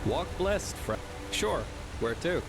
Walk blessed, friend. Sure. Where to?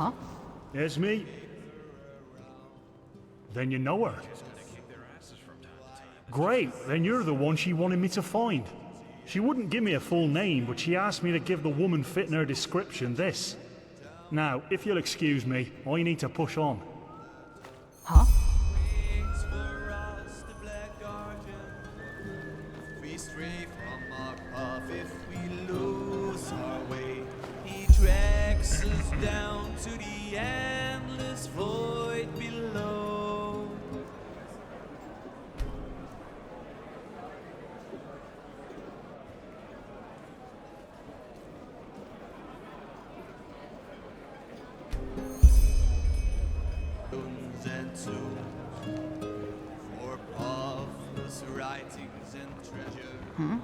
Huh? Esme? Then you know her. Great, then you're the one she wanted me to find. She wouldn't give me a full name, but she asked me to give the woman fitting her description this. Now, if you'll excuse me, I need to push on. Huh? We stray from our path if we lose our way. He drags us down to the endless void below. And two, for pathless writings and treasure.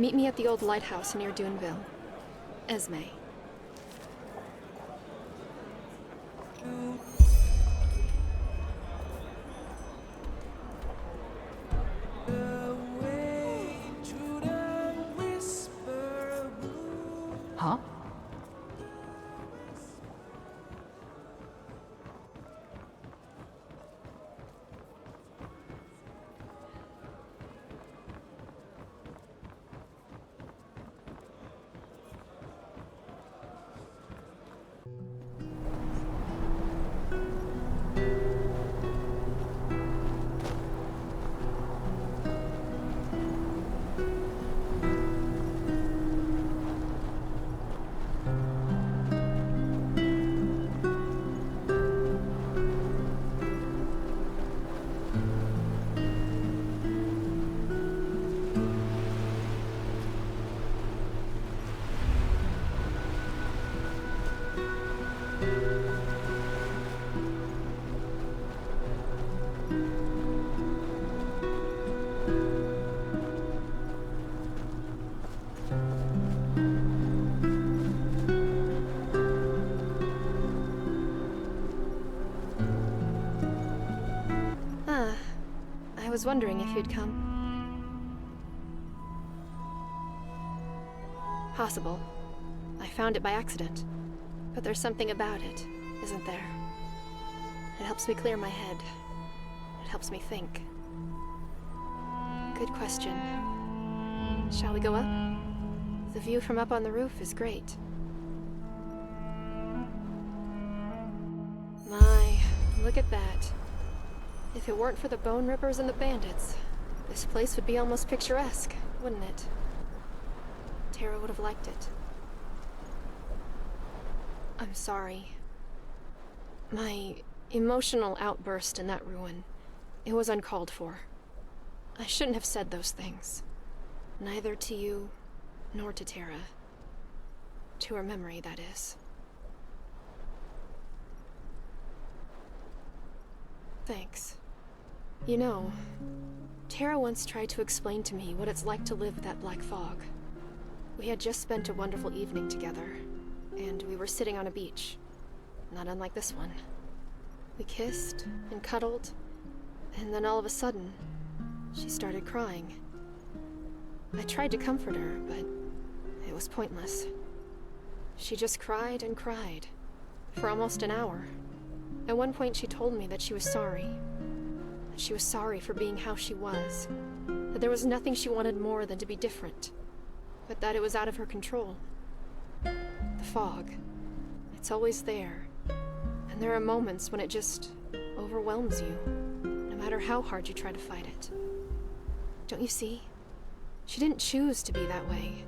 Meet me at the old lighthouse near Duneville. Esme. Huh? I was wondering if you'd come. Possible. I found it by accident. But there's something about it, isn't there? It helps me clear my head. It helps me think. Good question. Shall we go up? The view from up on the roof is great. My, look at that. If it weren't for the bone rippers and the bandits, this place would be almost picturesque, wouldn't it? Tara would have liked it. I'm sorry. My emotional outburst in that ruin, it was uncalled for. I shouldn't have said those things. Neither to you, nor to Tara. To her memory, that is. Thanks. You know, Tara once tried to explain to me what it's like to live with that black fog. We had just spent a wonderful evening together, and we were sitting on a beach. Not unlike this one. We kissed and cuddled, and then all of a sudden, she started crying. I tried to comfort her, but it was pointless. She just cried and cried, for almost an hour. At one point she told me that she was sorry. That she was sorry for being how she was. That there was nothing she wanted more than to be different. But that it was out of her control. The fog. It's always there. And there are moments when it just overwhelms you, no matter how hard you try to fight it. Don't you see? She didn't choose to be that way.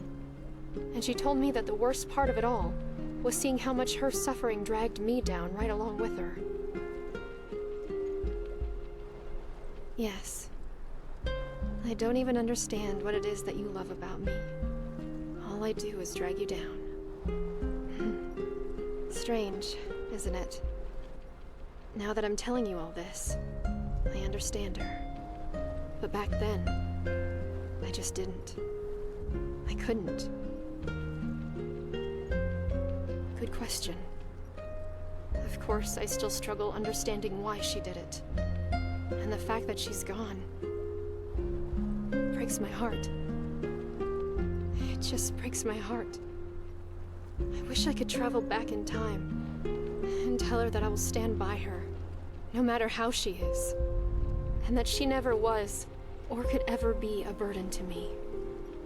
And she told me that the worst part of it all was seeing how much her suffering dragged me down right along with her. Yes. I don't even understand what it is that you love about me. All I do is drag you down. Strange, isn't it? Now that I'm telling you all this, I understand her. But back then, I just didn't. I couldn't. Good question. Of course, I still struggle understanding why she did it. And the fact that she's gone breaks my heart. It just breaks my heart. I wish I could travel back in time and tell her that I will stand by her, no matter how she is, and that she never was or could ever be a burden to me.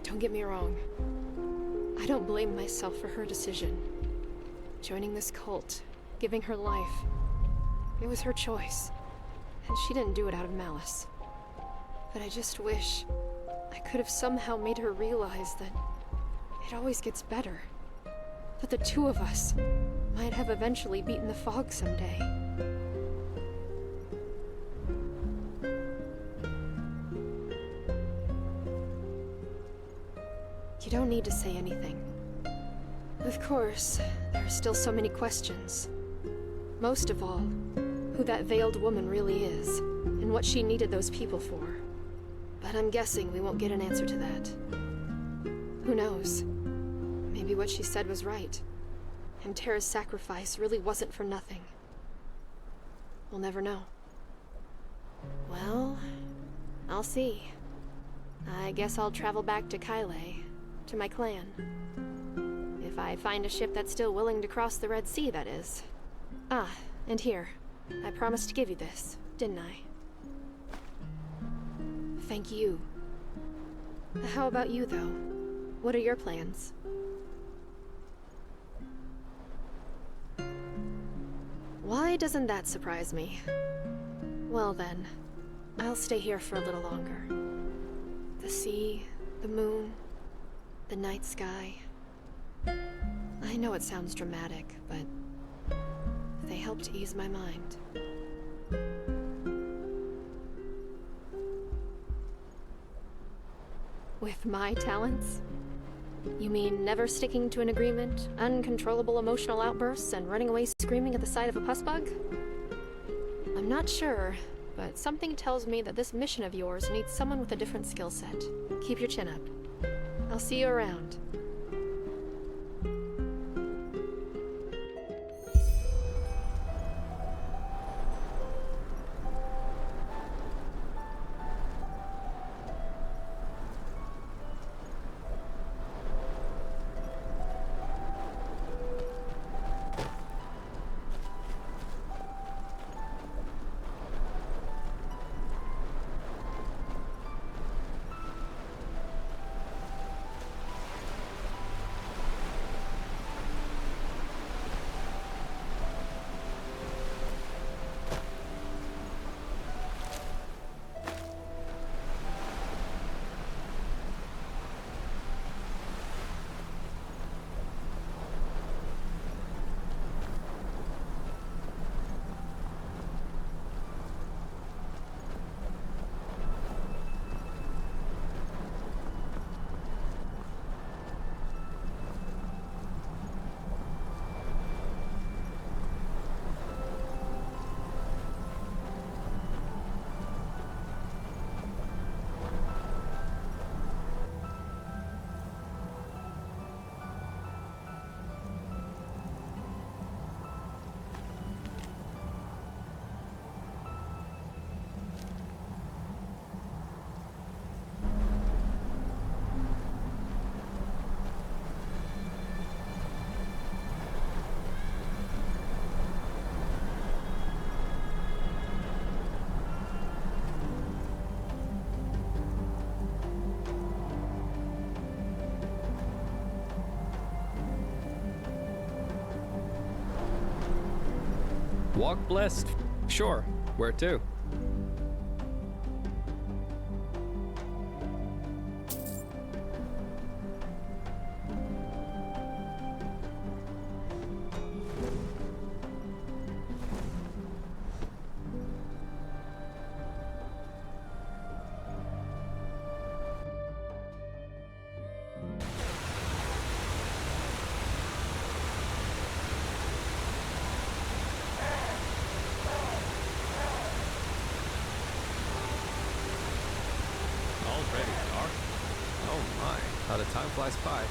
Don't get me wrong. I don't blame myself for her decision. Joining this cult, giving her life, it was her choice, and she didn't do it out of malice. But I just wish I could have somehow made her realize that it always gets better. That the two of us might have eventually beaten the fog someday. You don't need to say anything. Of course, there are still so many questions. Most of all, who that veiled woman really is, and what she needed those people for. But I'm guessing we won't get an answer to that. Who knows? Maybe what she said was right. And Terra's sacrifice really wasn't for nothing. We'll never know. Well, I'll see. I guess I'll travel back to Kyle, to my clan. If I find a ship that's still willing to cross the Red Sea, that is. Ah, and here. I promised to give you this, didn't I? Thank you. How about you, though? What are your plans? Why doesn't that surprise me? Well then, I'll stay here for a little longer. The sea, the moon, the night sky. I know it sounds dramatic, but they help to ease my mind. With my talents? You mean never sticking to an agreement, uncontrollable emotional outbursts, and running away screaming at the sight of a puss bug? I'm not sure, but something tells me that this mission of yours needs someone with a different skill set. Keep your chin up. I'll see you around. Walk blessed. Sure. Where to? Already dark? Oh my, how the time flies by.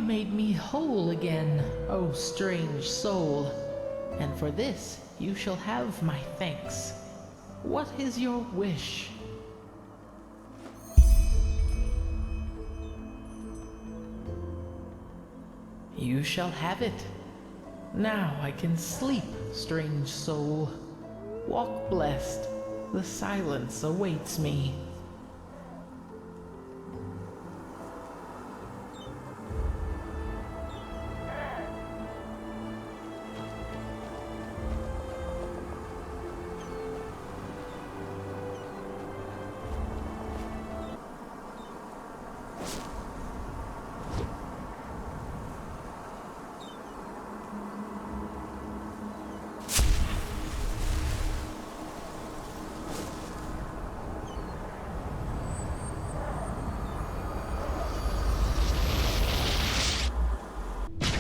made me whole again, O strange soul, and for this you shall have my thanks. What is your wish? You shall have it. Now I can sleep, strange soul. Walk blessed. The silence awaits me.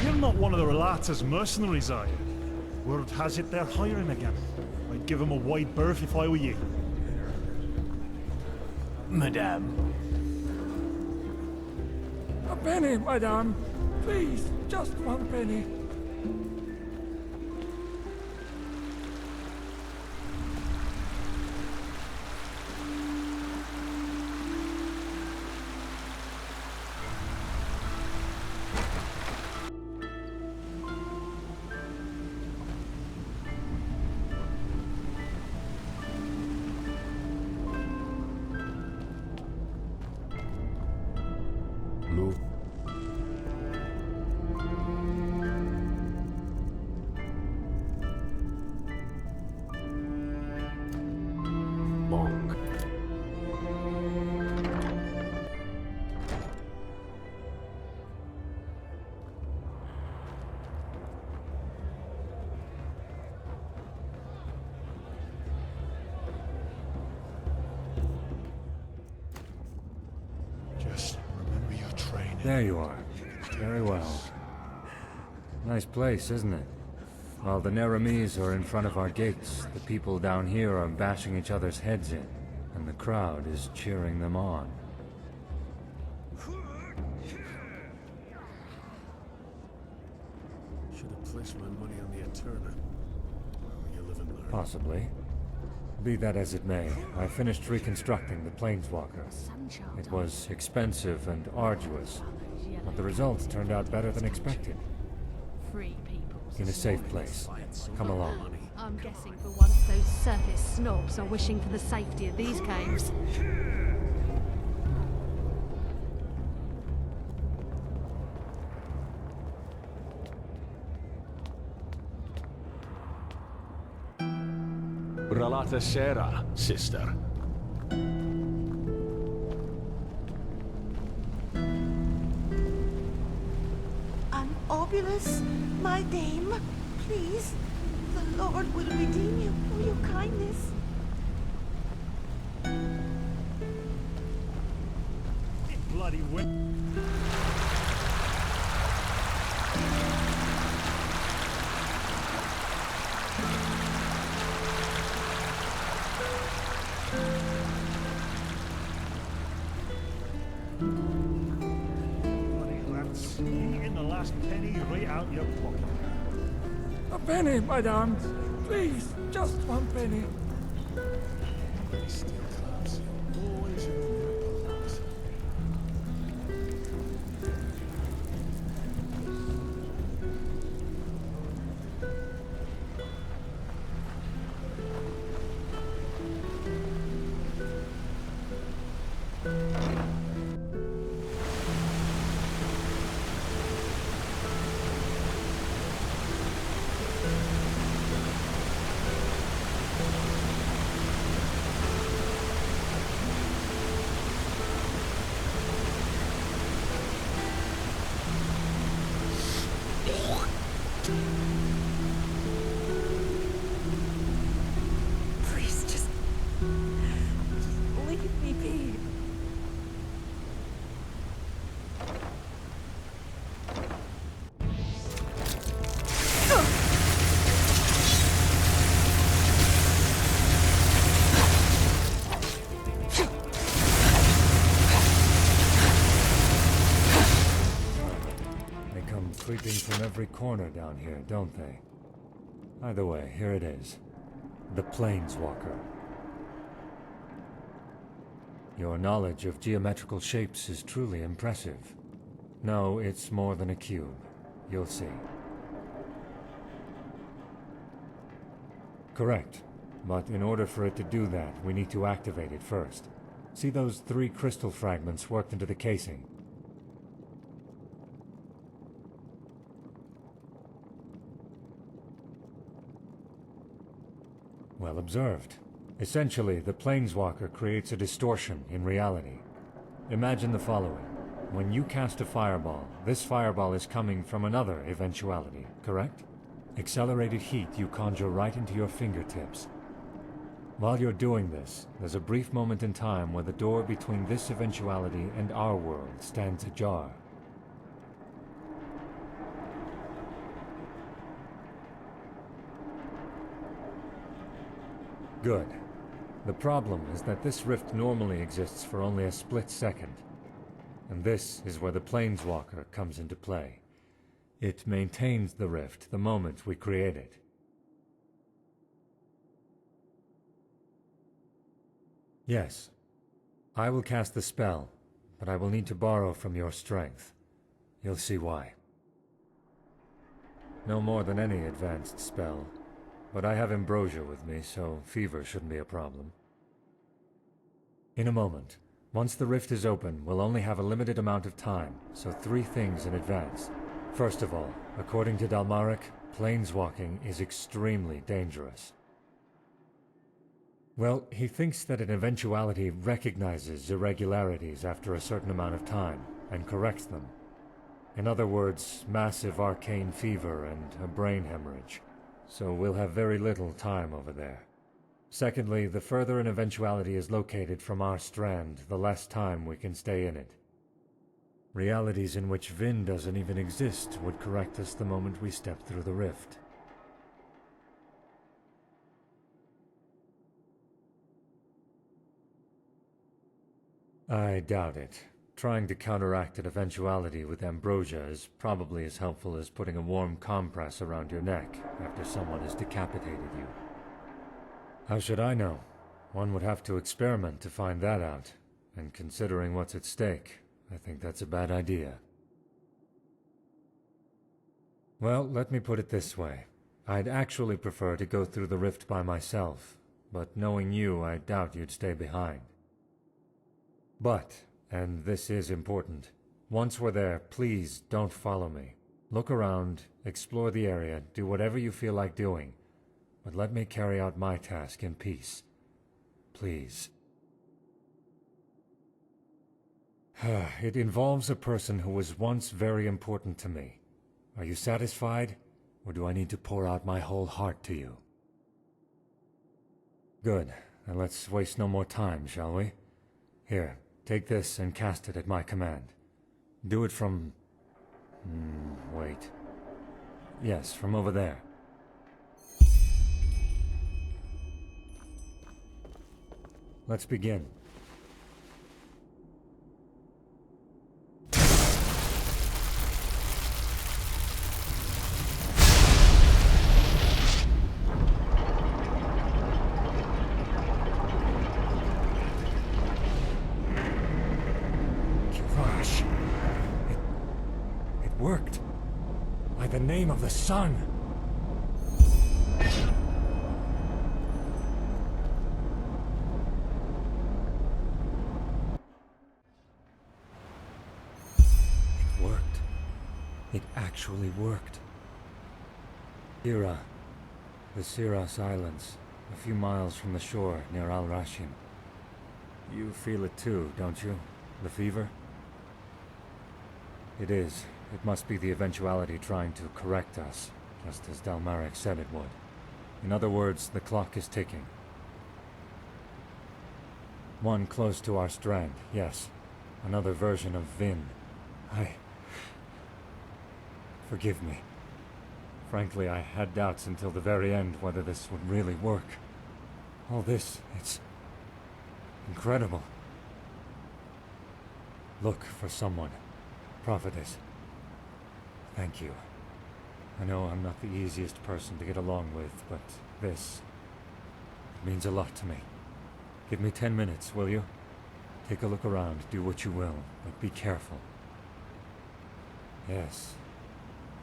You're not one of the Relata's mercenaries, are you? Word has it they're hiring again. I'd give them a wide berth if I were you. Madame. A penny, madame. Please, just 1 penny. Move. Long. Just remember your training. There you are. Very well. Nice place, isn't it? While the Neramis are in front of our gates, the people down here are bashing each other's heads in, and the crowd is cheering them on. Should have placed my money on the Eterna. Well, you live and learn. Possibly. Be that as it may, I finished reconstructing the Planeswalker. It was expensive and arduous, but the results turned out better than expected. Free people. In a safe place. Come along. I'm guessing for once those surface snobs are wishing for the safety of these caves. Relata Sera, sister. An obulus, my dame, please. The Lord will redeem you for your kindness. Bloody whip. Bloody rats. Eating the last penny right out your pocket. A penny, madame. Please, just 1 penny. Still clumsy. Always remember that. hiding from every corner down here, don't they? Either way, here it is. The Planeswalker. Your knowledge of geometrical shapes is truly impressive. No, it's more than a cube. You'll see. Correct. But in order for it to do that, we need to activate it first. See those 3 crystal fragments worked into the casing? Well observed. Essentially, the Planeswalker creates a distortion in reality. Imagine the following. When you cast a fireball, this fireball is coming from another eventuality, correct? Accelerated heat you conjure right into your fingertips. While you're doing this, there's a brief moment in time where the door between this eventuality and our world stands ajar. Good. The problem is that this rift normally exists for only a split second. And this is where the Planeswalker comes into play. It maintains the rift the moment we create it. Yes. I will cast the spell, but I will need to borrow from your strength. You'll see why. No more than any advanced spell, but I have ambrosia with me, so fever shouldn't be a problem. In a moment. Once the rift is open, we'll only have a limited amount of time, so 3 things in advance. First of all, according to Dal'Varek, planeswalking is extremely dangerous. Well, he thinks that an eventuality recognizes irregularities after a certain amount of time, and corrects them. In other words, massive arcane fever and a brain hemorrhage. So we'll have very little time over there. Secondly, the further an eventuality is located from our strand, the less time we can stay in it. Realities in which Vin doesn't even exist would correct us the moment we step through the rift. I doubt it. Trying to counteract an eventuality with ambrosia is probably as helpful as putting a warm compress around your neck after someone has decapitated you. How should I know? One would have to experiment to find that out, and considering what's at stake, I think that's a bad idea. Well, let me put it this way. I'd actually prefer to go through the rift by myself, but knowing you, I doubt you'd stay behind. But, and this is important, once we're there, please don't follow me. Look around, explore the area, do whatever you feel like doing, but let me carry out my task in peace. Please. It involves a person who was once very important to me. Are you satisfied, or do I need to pour out my whole heart to you? Good. Then let's waste no more time, shall we? Here, take this and cast it at my command. Do it from... wait. Yes, from over there. Let's begin. It worked. By the name of the sun. It actually worked. Ira, the Siras Islands, a few miles from the shore near Al-Rashim. You feel it too, don't you? The fever? It is. It must be the eventuality trying to correct us, just as Dal'Varek said it would. In other words, the clock is ticking. One close to our strand, yes. Another version of Vin. Forgive me. Frankly, I had doubts until the very end whether this would really work. All this, it's... incredible. Look for someone. Prophetess. Thank you. I know I'm not the easiest person to get along with, but this... it means a lot to me. Give me 10 minutes, will you? Take a look around, do what you will, but be careful. Yes,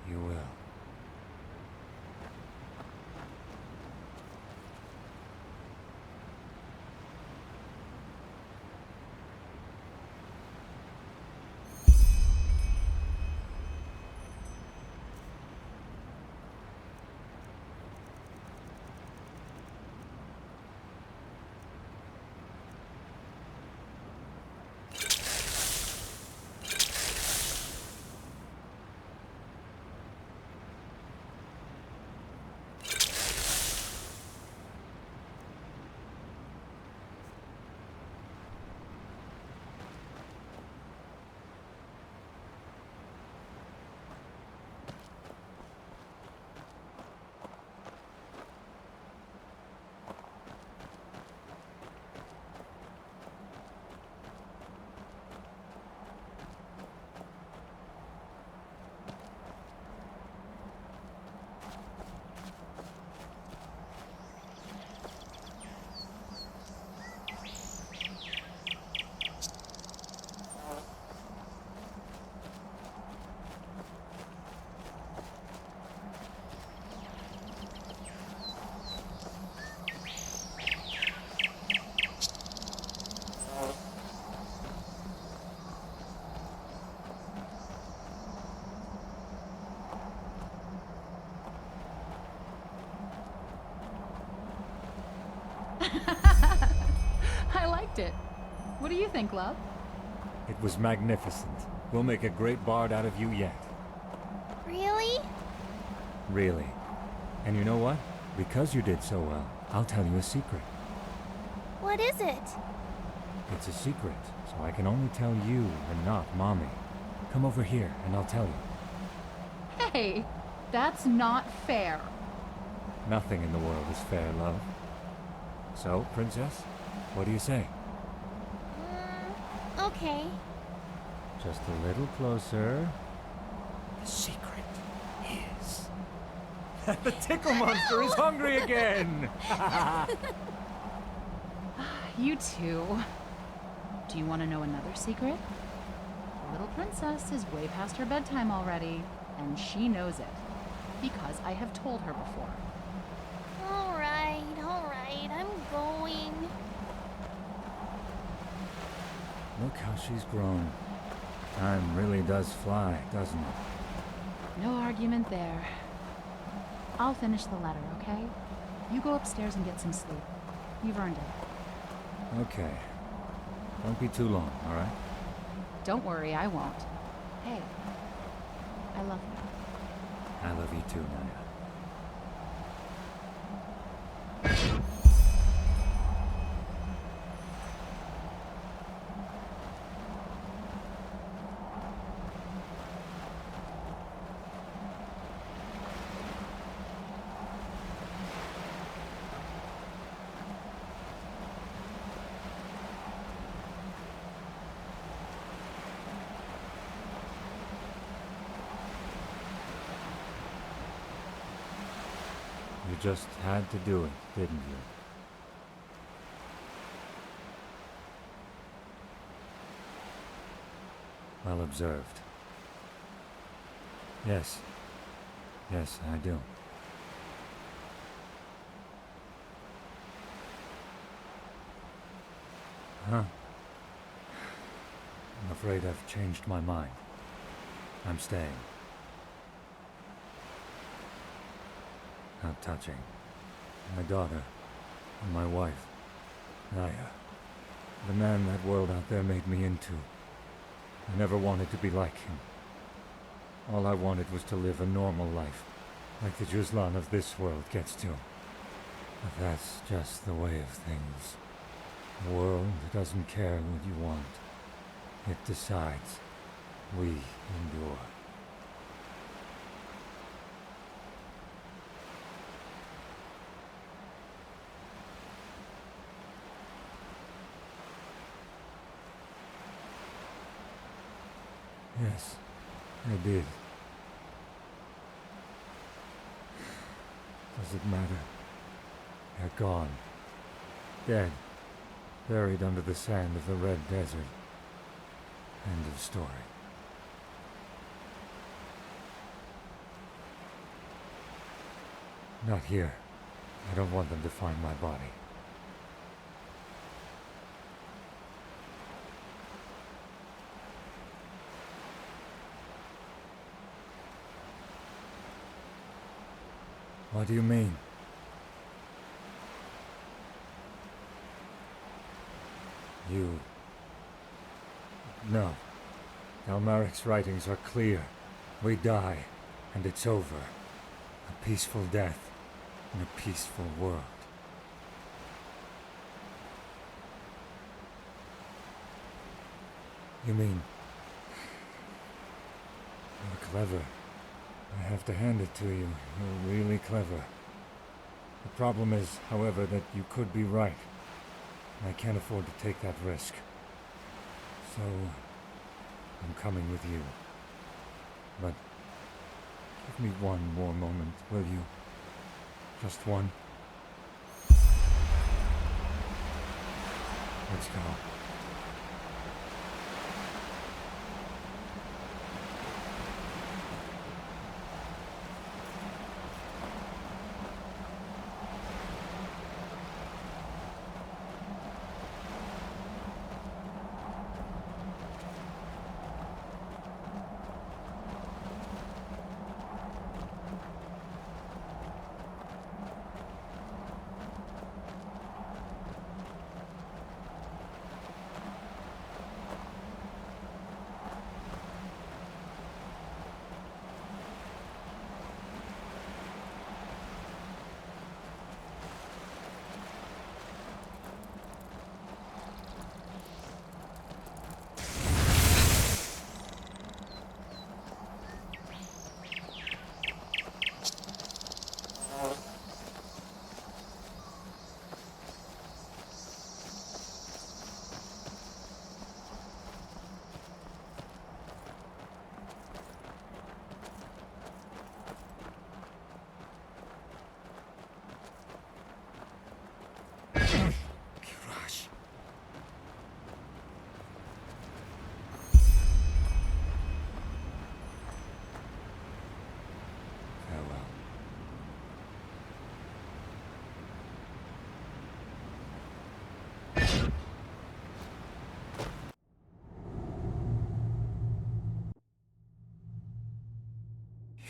you will. I liked it. What do you think, love? It was magnificent. We'll make a great bard out of you yet. Really? Really. And you know what? Because you did so well, I'll tell you a secret. What is it? It's a secret, so I can only tell you and not Mommy. Come over here and I'll tell you. Hey, that's not fair. Nothing in the world is fair, love. So, Princess, what do you say? Okay. Just a little closer. The secret is... The tickle monster is hungry again! You too. Do you want to know another secret? The little princess is way past her bedtime already, and she knows it. Because I have told her before. Alright, I'm going. Look how she's grown. Time really does fly, doesn't it? No argument there. I'll finish the letter, okay? You go upstairs and get some sleep. You've earned it. Okay. Don't be too long, alright? Don't worry, I won't. Hey, I love you. I love you too, Naya. You just had to do it, didn't you? Well observed. Yes. Yes, I do. Huh? I'm afraid I've changed my mind. I'm staying. How touching. My daughter, and my wife, Naya. The man that world out there made me into. I never wanted to be like him. All I wanted was to live a normal life, like the Yuslan of this world gets to. But that's just the way of things. A world that doesn't care what you want. It decides. We endure. Yes, I did. Does it matter? They're gone. Dead. Buried under the sand of the Red Desert. End of story. Not here. I don't want them to find my body. What do you mean? You... No. Dal'Varek's writings are clear. We die, and it's over. A peaceful death in a peaceful world. You mean... You're clever. I have to hand it to you. You're really clever. The problem is, however, that you could be right. I can't afford to take that risk. So, I'm coming with you. But, give me one more moment, will you? Just one. Let's go.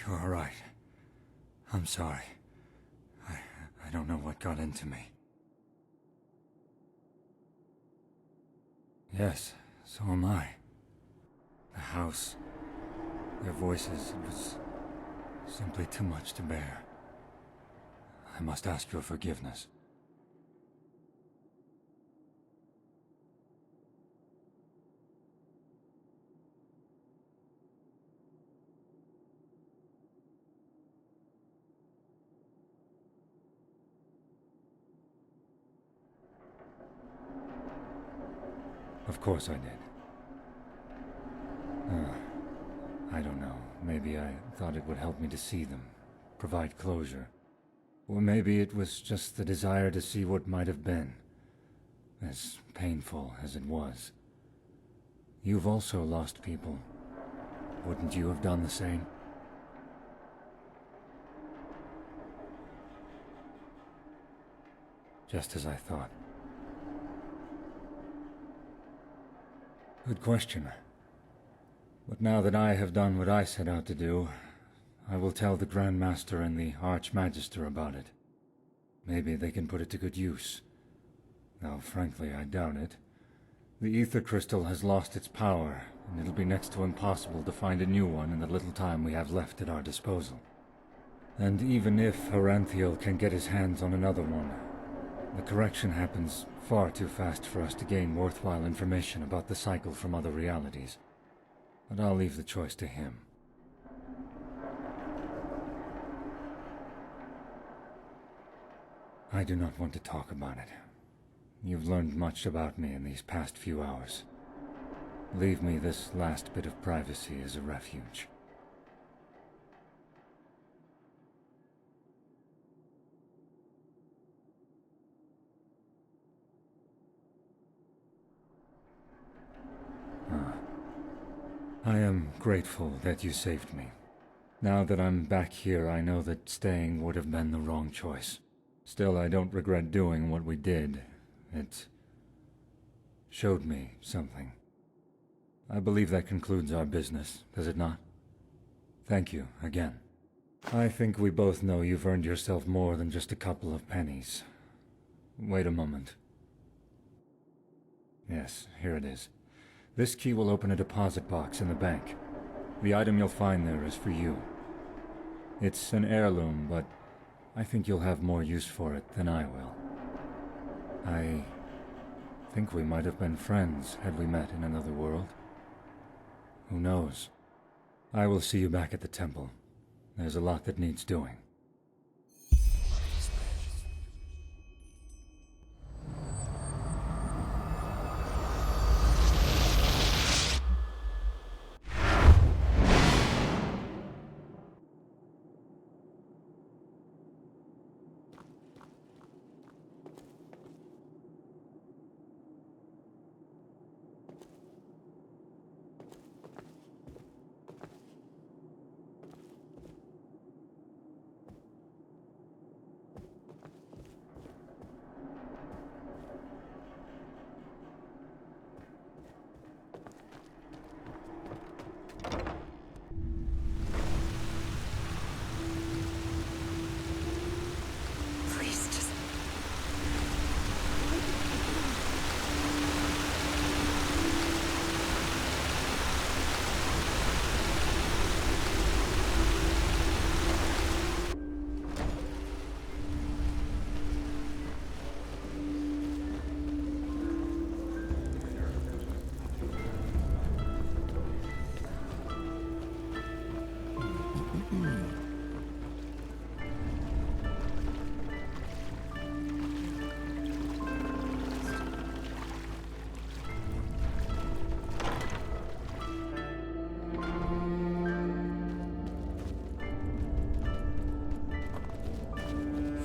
You're all right. I'm sorry. I don't know what got into me. Yes, so am I. The house, their voices, it was simply too much to bear. I must ask your forgiveness. Of course I did. I don't know. Maybe I thought it would help me to see them, provide closure. Or maybe it was just the desire to see what might have been, as painful as it was. You've also lost people. Wouldn't you have done the same? Just as I thought. Good question. But now that I have done what I set out to do, I will tell the Grand Master and the Archmagister about it. Maybe they can put it to good use. Though, frankly, I doubt it. The ether crystal has lost its power, and it'll be next to impossible to find a new one in the little time we have left at our disposal. And even if Heranthiel can get his hands on another one, the correction happens far too fast for us to gain worthwhile information about the cycle from other realities. But I'll leave the choice to him. I do not want to talk about it. You've learned much about me in these past few hours. Leave me this last bit of privacy as a refuge. I am grateful that you saved me. Now that I'm back here, I know that staying would have been the wrong choice. Still, I don't regret doing what we did. It showed me something. I believe that concludes our business, does it not? Thank you again. I think we both know you've earned yourself more than just a couple of pennies. Wait a moment. Yes, here it is. This key will open a deposit box in the bank. The item you'll find there is for you. It's an heirloom, but I think you'll have more use for it than I will. I think we might have been friends had we met in another world. Who knows? I will see you back at the temple. There's a lot that needs doing. Please, just...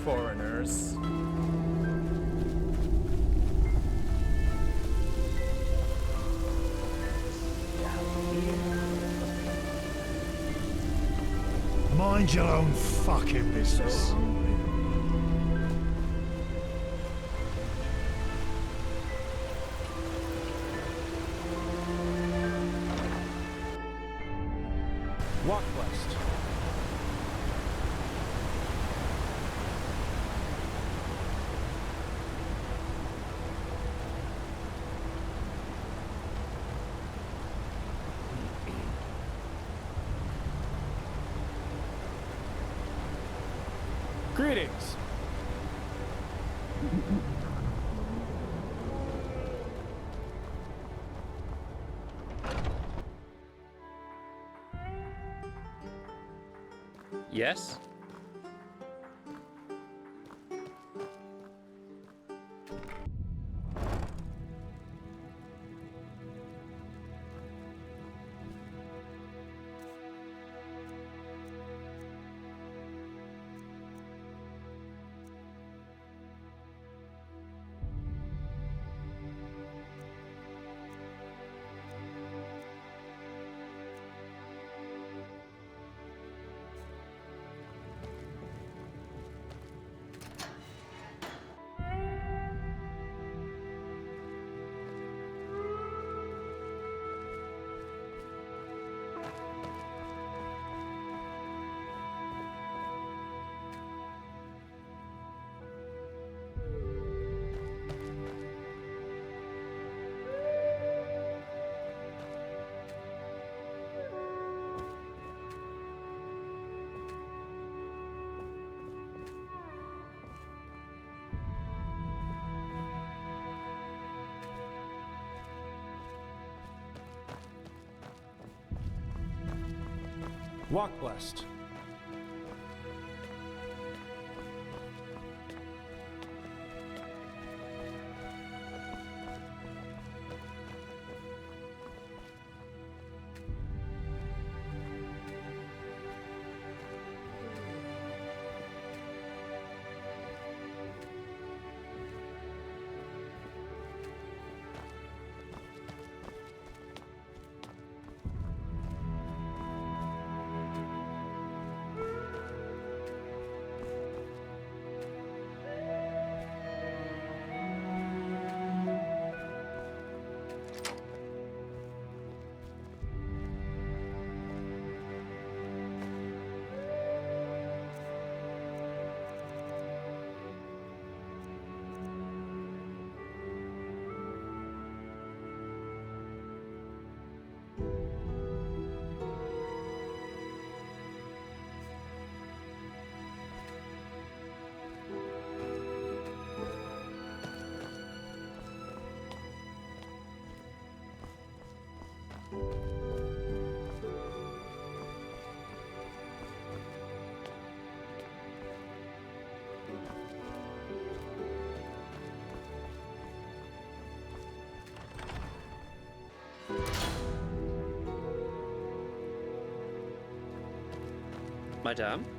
Foreigners. Mind your own fucking business. Walk west. Greetings. Yes? Walk blessed. madame.